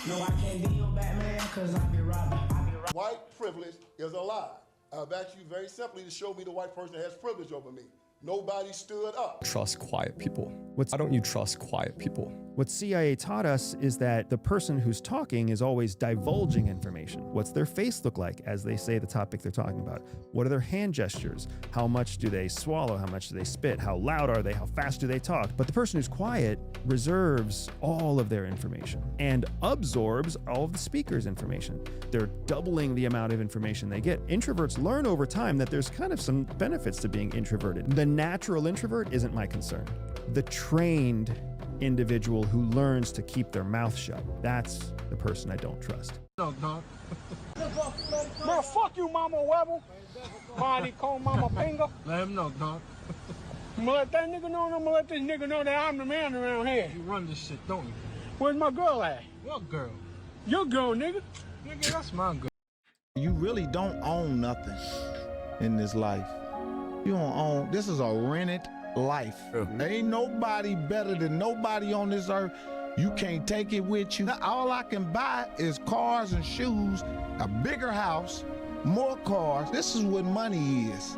No, I can't be your Batman, cause I be Robin. White privilege is a lie. I've asked you very simply to show me the white person that has privilege over me. Nobody stood up. Trust quiet people. Why don't you trust quiet people? What CIA taught us is that the person who's talking is always divulging information. What's their face look like as they say the topic they're talking about? What are their hand gestures? How much do they swallow? How much do they spit? How loud are they? How fast do they talk? But the person who's quiet reserves all of their information and absorbs all of the speaker's information. They're doubling the amount of information they get. Introverts learn over time that there's kind of some benefits to being introverted. The natural introvert isn't my concern. The trained individual who learns to keep their mouth shut, that's the person I don't trust. No, dog. Bro, fuck you, Mama Webble. Body call Mama Finger. Let him know, dog. I'm gonna let that nigga know, and I'm gonna let this nigga know that I'm the man around here. You run this shit, don't you? Where's my girl at? What girl? Your girl, nigga. Nigga, that's my girl. You really don't own nothing in this life. You don't own, this is a rented life. Ain't nobody better than nobody on this earth. You can't take it with you. All I can buy is cars and shoes, a bigger house, more cars. This is what money is.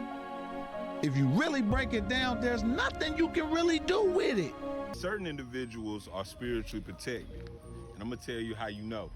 If you really break it down, there's nothing you can really do with it. Certain individuals are spiritually protected, and I'm gonna tell you how you know.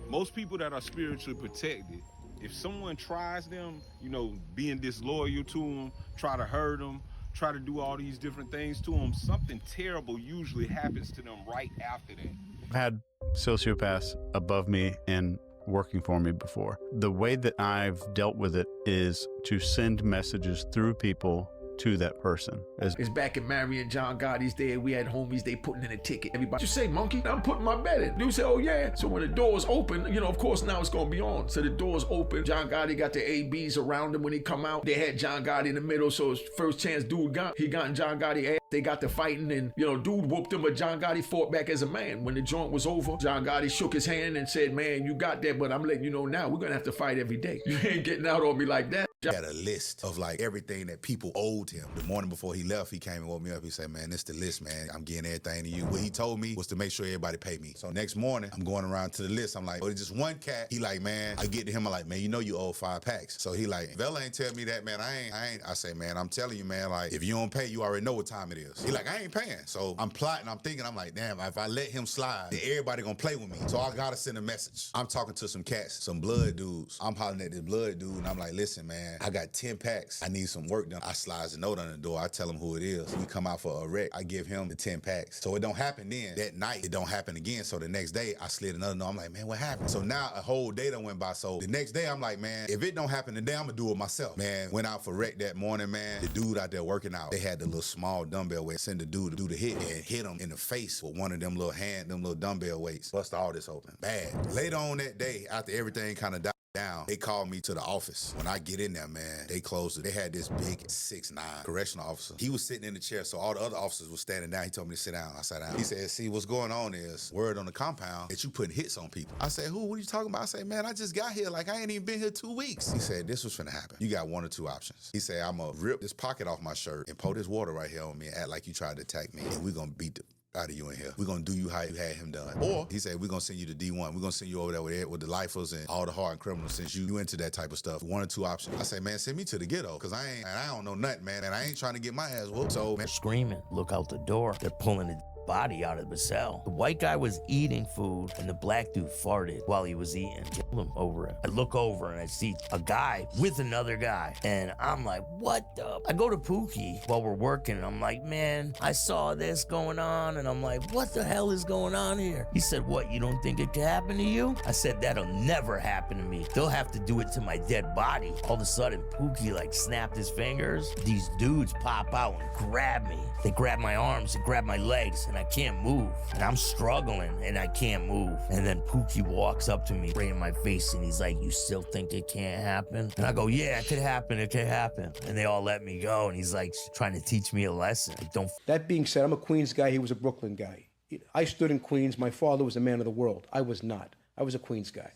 Most people that are spiritually protected, if someone tries them, you know, being disloyal to them, try to hurt them, try to do all these different things to them, something terrible usually happens to them right after that. I've had sociopaths above me and working for me before. The way that I've dealt with it is to send messages through people to that person. It's back in Marion John Gotti's day. We had homies, they putting in a ticket. Everybody, you say, monkey, I'm putting my bet in. Dude say, oh yeah. So when the doors open, you know, of course now it's gonna be on. So the doors open. John Gotti got the ABs around him when he come out. They had John Gotti in the middle, so his first chance dude got in John Gotti ass. They got to fighting and, you know, dude whooped him, but John Gotti fought back as a man. When the joint was over, John Gotti shook his hand and said, man, you got that, but I'm letting you know now, we're gonna have to fight every day. You ain't getting out on me like that. He had a list of like everything that people owed him. The morning before he left, he came and woke me up. He said, man, this the list, man. I'm getting everything to you. What he told me was to make sure everybody pay me. So next morning, I'm going around to the list. I'm like, oh, it's just one cat. He like, man, I get to him. I'm like, man, you know you owe 5 packs. So he like, Vela ain't tell me that, man. I ain't. I say, man, I'm telling you, man, like, if you don't pay, you already know what time it is. He like, I ain't paying. So I'm plotting. I'm thinking, I'm like, damn, if I let him slide, then everybody gonna play with me. So I gotta send a message. I'm talking to some cats, some blood dudes. I'm hollering at this blood dude, and I'm like, listen, man, I got 10 packs. I need some work done. I slides a note on the door. I tell him who it is. We come out for a wreck. I give him the 10 packs. So it don't happen then. That night, it don't happen again. So the next day, I slid another note. I'm like, man, what happened? So now a whole day done went by. So the next day, I'm like, man, if it don't happen today, I'm gonna do it myself. Man, went out for wreck that morning, man. The dude out there working out, they had the little small dumbbell weight. Send the dude to do the hit and hit him in the face with one of them little dumbbell weights. Bust all this open. Bad. Later on that day, after everything kind of died down, they called me to the office. When I get in there, man, they closed it. They had this big 6'9" correctional officer. He was sitting in the chair, so all the other officers were standing down. He told me to sit down. I sat down. He said, see, what's going on is word on the compound that you putting hits on people. I said, who? What are you talking about? I said, man, I just got here. Like, I ain't even been here 2 weeks. He said, this was finna happen. You got 1 or 2 options. He said, I'm gonna rip this pocket off my shirt and pour this water right here on me and act like you tried to attack me, and we're gonna beat the out of you in here. We're gonna do you how you had him done. Or he said, we're gonna send you to D1. We're gonna send you over there with the lifers and all the hard criminals since you into that type of stuff. 1 or 2 options. I say, man, send me to the ghetto, cause I don't know nothing, man. And I ain't trying to get my ass whooped. So, man. Screaming, look out the door. They're pulling the body out of the cell. The white guy was eating food and the black dude farted while he was eating. Killed him over it. I look over and I see a guy with another guy. And I'm like, what the? I go to Pookie while we're working and I'm like, man, I saw this going on. And I'm like, what the hell is going on here? He said, what, you don't think it could happen to you? I said, that'll never happen to me. They'll have to do it to my dead body. All of a sudden, Pookie like snapped his fingers. These dudes pop out and grab me. They grab my arms, they grab my legs, and I can't move. And I'm struggling, and I can't move. And then Pookie walks up to me right in my face, and he's like, you still think it can't happen? And I go, yeah, it could happen, it could happen. And they all let me go, and he's like trying to teach me a lesson. I don't. That being said, I'm a Queens guy, he was a Brooklyn guy. I stood in Queens, my father was a man of the world. I was not. I was a Queens guy.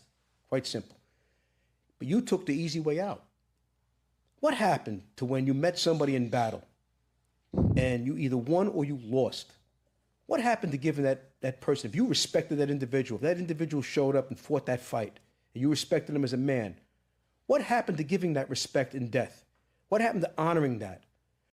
Quite simple. But you took the easy way out. What happened to when you met somebody in battle and you either won or you lost? What happened to giving that that person, if you respected that individual, if that individual showed up and fought that fight, and you respected him as a man, what happened to giving that respect in death? What happened to honoring that?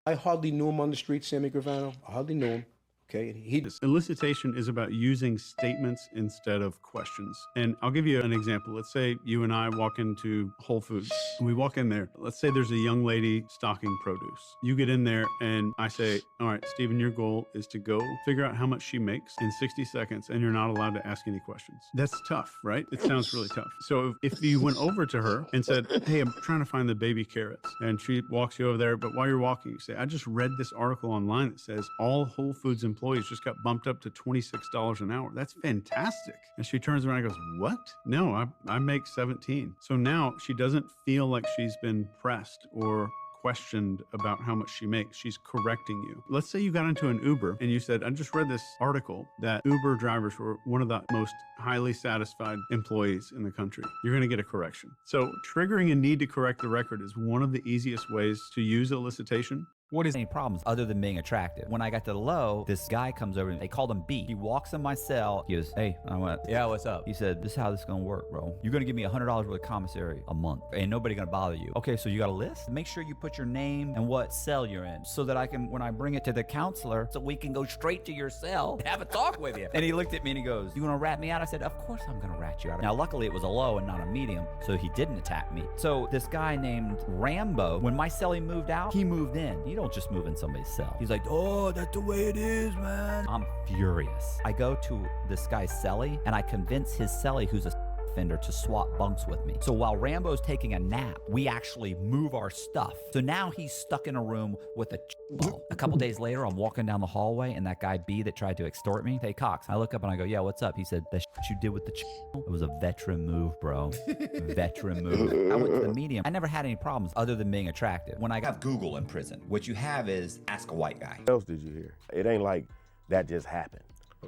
I hardly knew him on the street, Sammy Gravano. I hardly knew him. Okay, and Elicitation is about using statements instead of questions. And I'll give you an example. Let's say you and I walk into Whole Foods. And we walk in there. Let's say there's a young lady stocking produce. You get in there and I say, all right, Stephen, your goal is to go figure out how much she makes in 60 seconds and you're not allowed to ask any questions. That's tough, right? It sounds really tough. So if you went over to her and said, hey, I'm trying to find the baby carrots, and she walks you over there, but while you're walking, you say, I just read this article online that says all Whole Foods employees just got bumped up to $26 an hour. That's fantastic. And she turns around and goes, what? No, I make 17. So now she doesn't feel like she's been pressed or questioned about how much she makes. She's correcting you. Let's say you got into an Uber and you said, I just read this article that Uber drivers were one of the most highly satisfied employees in the country. You're going to get a correction. So triggering a need to correct the record is one of the easiest ways to use elicitation. What is any problems other than being attractive? When I got to the low, this guy comes over and they called him B. He walks in my cell. He goes, hey, I went, yeah, what's up? He said, this is how this is gonna work, bro. You're gonna give me $100 worth of commissary a month. Ain't nobody gonna bother you. Okay, so you got a list? Make sure you put your name and what cell you're in so that I can, when I bring it to the counselor, so we can go straight to your cell and have a talk with you. And he looked at me and he goes, you wanna rat me out? I said, of course I'm gonna rat you out. Now, luckily it was a low and not a medium, so he didn't attack me. So this guy named Rambo, when my cellie moved out, he moved in. You don't just move in somebody's cell. He's like, oh, that's the way it is, man. I'm furious. I go to this guy's cellie and I convince his cellie, who's a offender, to swap bunks with me. So while Rambo's taking a nap, we actually move our stuff. So now he's stuck in a room with a ball. A couple days later, I'm walking down the hallway and that guy B that tried to extort me, hey Cox, I look up and I go, yeah, what's up? He said, the you did with the it was a veteran move, bro. Veteran move. I went to the medium. I never had any problems other than being attractive. When I got Google in prison, what you have is ask a white guy. What else did you hear? It ain't like that just happened.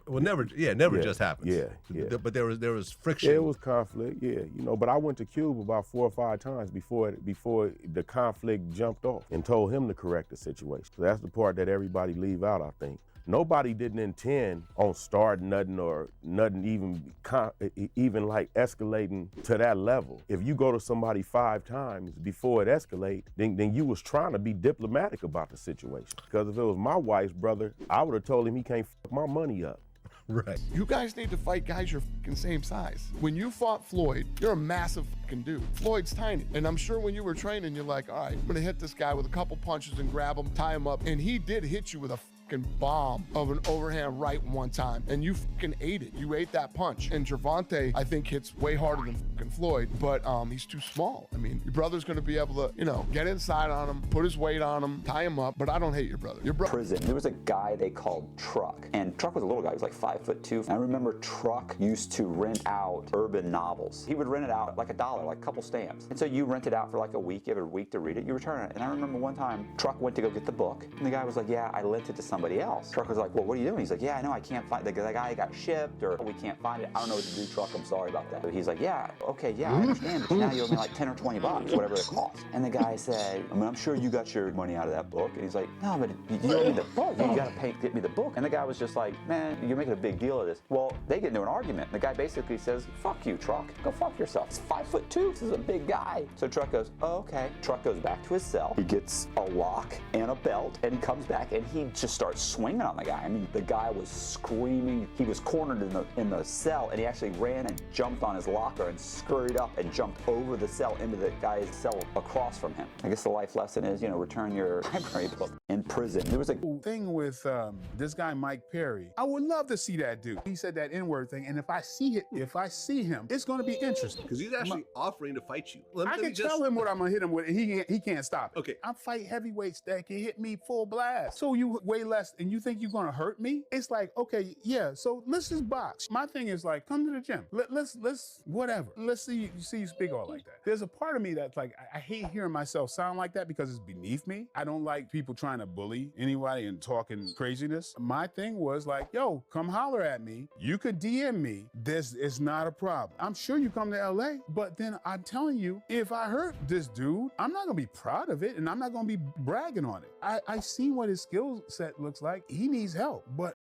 Well, never just happens. Yeah. But there was friction. Yeah, it was conflict, but I went to Cuba about 4 or 5 times before the conflict jumped off and told him to correct the situation. So that's the part that everybody leave out, I think. Nobody didn't intend on starting nothing or nothing even like escalating to that level. If you go to somebody 5 times before it escalates, then you was trying to be diplomatic about the situation. Because if it was my wife's brother, I would have told him he can't fuck my money up. Right. You guys need to fight guys your fucking same size. When you fought Floyd, you're a massive fucking dude. Floyd's tiny. And I'm sure when you were training, you're like, all right, I'm gonna hit this guy with a couple punches and grab him, tie him up. And he did hit you with a fucking bomb of an overhand right one time. And you fucking ate it. You ate that punch. And Gervonta, I think, hits way harder than fucking Floyd, but he's too small. I mean, your brother's gonna be able to, get inside on him, put his weight on him, tie him up, but I don't hate your brother. Your brother. Prison. There was a guy they called Truck, and Truck was a little guy. He was like 5'2". And I remember Truck used to rent out urban novels. He would rent it out like $1, like a couple stamps. And so you rent it out for like a week, you have a week to read it, you return it. And I remember one time, Truck went to go get the book, and the guy was like, yeah, I lent it to somebody else. Truck was like, well, what are you doing? He's like, yeah, I know, I can't find it. The guy got shipped, or we can't find it. I don't know what to do, Truck, I'm sorry about that. But he's like, yeah, okay, yeah, I understand, but now you owe me like 10 or 20 bucks, whatever it costs. And the guy said, I'm sure you got your money out of that book. And he's like, no, but you owe me the book. You gotta get me the book. And the guy was just like, man, you're making a big deal of this. Well, they get into an argument. The guy basically says, fuck you, Truck. Go fuck yourself. It's 5'2". This is a big guy. So Truck goes, oh, okay. Truck goes back to his cell. He gets a lock and a belt, and he comes back and he just starts swinging on the guy. I mean, the guy was screaming. He was cornered in the cell, and he actually ran and jumped on his locker and scurried up and jumped over the cell into the guy's cell across from him. I guess the life lesson is, return your library book in prison. There was a thing with this guy Mike Perry. I would love to see that dude. He said that N-word thing, and if I see him, it's going to be interesting. Because he's actually offering to fight you. I can tell him what I'm going to hit him with, and he can't stop it. Okay. I fight heavyweights that can hit me full blast. So you weigh less, and you think you're going to hurt me? It's like, okay, yeah, so let's just box. My thing is like, come to the gym. Let's whatever. Let's see you speak all like that. There's a part of me that's like, I hate hearing myself sound like that because it's beneath me. I don't like people trying to bully anybody and talking craziness. My thing was like, yo, come holler at me. You could DM me. This is not a problem. I'm sure you come to LA, but then I'm telling you, if I hurt this dude, I'm not gonna be proud of it and I'm not gonna be bragging on it. I seen what his skill set looks like. He needs help, but